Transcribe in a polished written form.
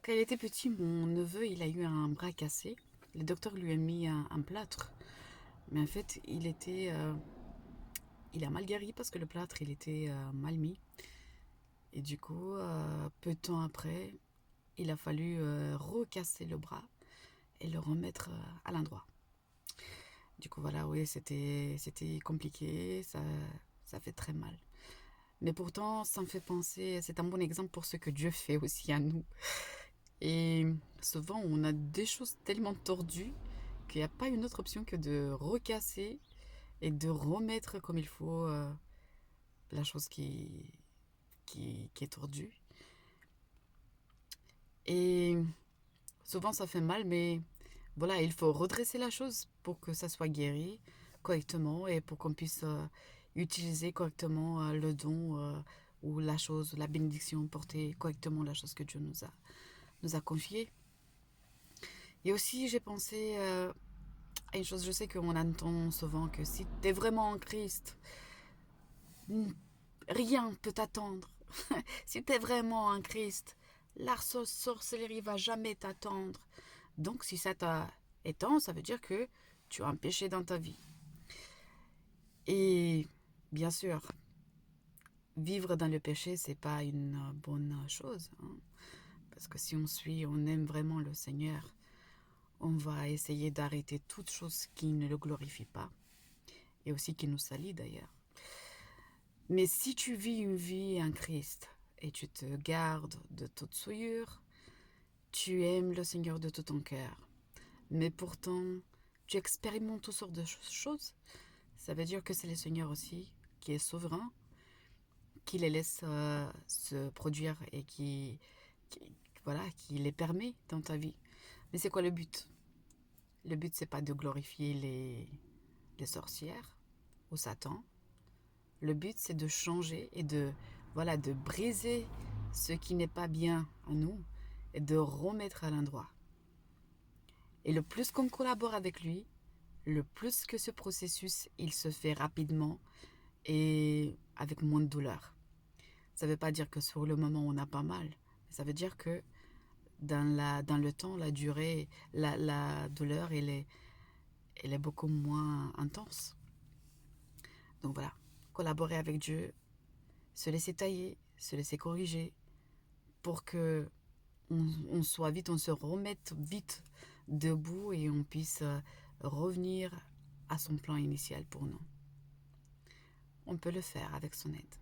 Quand il était petit, mon neveu, il a eu un bras cassé. Le docteur lui a mis un plâtre. Mais en fait, il a mal guéri parce que le plâtre, il était mal mis. Et du coup, peu de temps après, il a fallu recasser le bras et le remettre à l'endroit. Du coup, voilà, oui, c'était compliqué, ça fait très mal. Mais pourtant, ça me fait penser, c'est un bon exemple pour ce que Dieu fait aussi à nous. Et souvent, on a des choses tellement tordues qu'il n'y a pas une autre option que de recasser et de remettre comme il faut la chose qui est tordue. Et souvent, ça fait mal, mais voilà, il faut redresser la chose pour que ça soit guéri correctement et pour qu'on puisse utiliser correctement le don ou la chose, la bénédiction, porter correctement la chose que Dieu nous a confiée. Et aussi, j'ai pensé à une chose, je sais qu'on entend souvent que si tu es vraiment en Christ, rien ne peut t'attendre. Si tu es vraiment en Christ, la sorcellerie va jamais t'attendre. Donc si ça t'étend, ça veut dire que tu as un péché dans ta vie. Et bien sûr, vivre dans le péché, c'est pas une bonne chose, hein. Parce que si on aime vraiment le Seigneur, on va essayer d'arrêter toute chose qui ne le glorifie pas et aussi qui nous salit d'ailleurs. Mais si tu vis une vie en Christ et tu te gardes de toute souillure, tu aimes le Seigneur de tout ton cœur, mais pourtant tu expérimentes toutes sortes de choses, ça veut dire que c'est le Seigneur aussi qui est souverain, qui les laisse se produire et qui, voilà, qui les permet dans ta vie. Mais c'est quoi le but? Le but, c'est pas de glorifier les sorcières ou Satan. Le but, c'est de changer et voilà, de briser ce qui n'est pas bien en nous et de remettre à l'endroit. Et le plus qu'on collabore avec lui, le plus que ce processus, il se fait rapidement et avec moins de douleur. Ça ne veut pas dire que sur le moment, on n'a pas mal. Ça veut dire que dans le temps, la durée, la douleur, elle est beaucoup moins intense. Donc voilà, collaborer avec Dieu, se laisser tailler, se laisser corriger pour que on soit vite, on se remette vite debout et on puisse revenir à son plan initial pour nous. On peut le faire avec son aide.